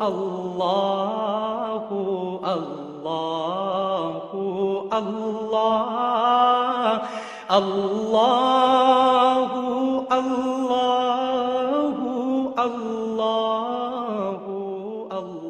Allahu, Allahu, Allah, Allahu, Allahu, Allahu, Allah.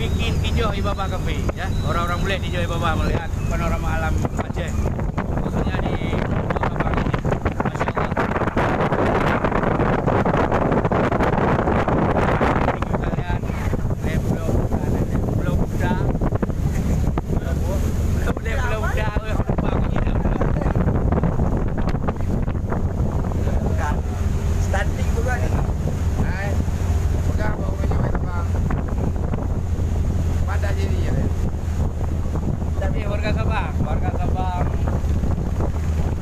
bikin tinjau di bawah kafe ya. Orang-orang boleh tinjau di bawah melihat panorama alam Aceh. Khususnya di Pulau Sabang ini. Masya Allah. Ini kita lihat Pulau Buda. Pulau Buda. Standing juga nih. Hai. Pegang baunya bang. Pada jadi ya. Tapi warga Sabang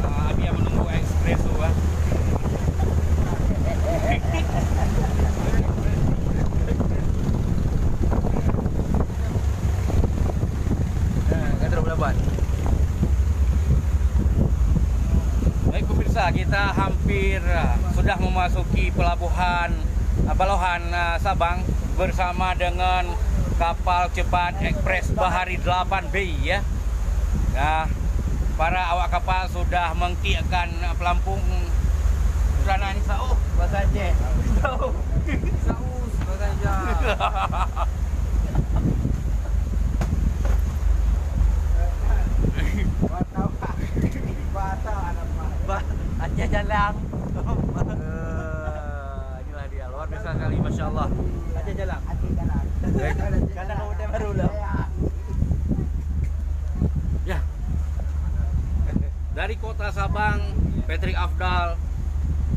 Abi yang menunggu espresso ah. Kadang berapa? Baik pemirsa, kita hampir sudah memasuki pelabuhan Balohan Sabang bersama dengan kapal cepat ekspres Bahari 8B ya. Nah, para awak kapal sudah mengkiakkan pelampung Kerana ni sauh bahasa Aceh. Sauh. Saus bahasa Aceh Jalang. Inilah dia, luar biasa sekali, Masya Allah. Aceh Jalang. Jalan Kabupaten Baru lah. Ya. Dari kota Sabang, Patrick Afdal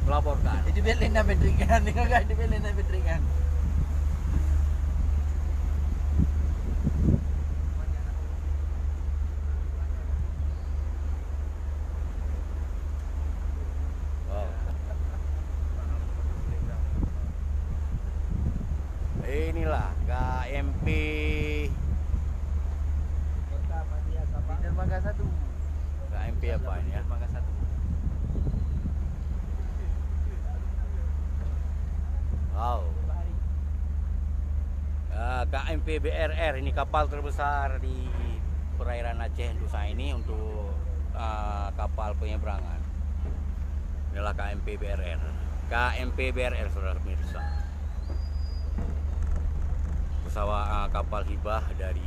melaporkan. Itu biar Lena Bedringan, itu biar Lena Bedringan. Inilah KMP Kota Madia Sabang. Dermaga 1. KMP apa ini ya? Dermaga 1. Wow. KMP BRR ini kapal terbesar di perairan Aceh untuk saat ini untuk kapal penyeberangan. Inilah KMP BRR. KMP BRR saudara pemirsa. Pesawat kapal hibah dari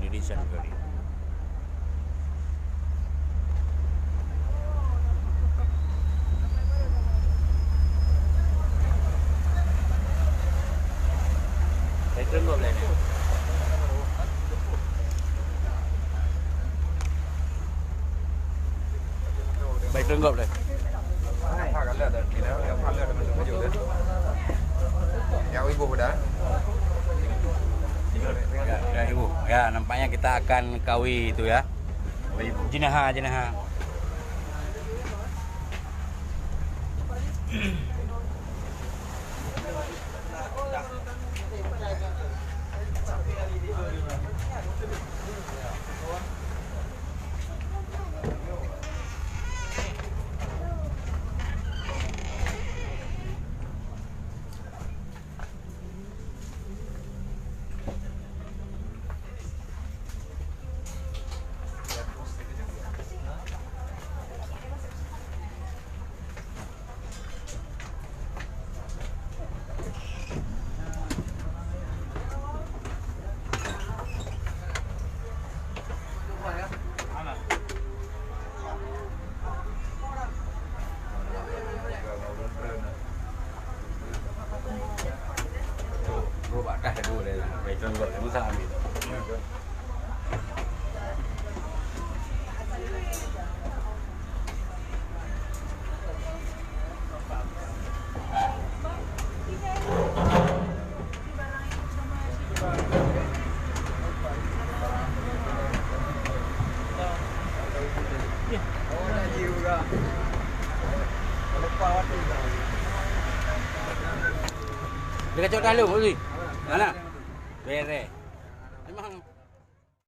Indonesian Marine. Tengok boleh ni. Baik tengok boleh. Pakai lihat dah. Kita pakai lihat masuk baju dah. Yang ibu dah. Ya, ibu. Ya, nampaknya kita akan kawi itu ya. Jinaha. Dah dulu dah. Baik tengok dia musang ambil. Dia kacau dah lu, Uli. Mana? Bere.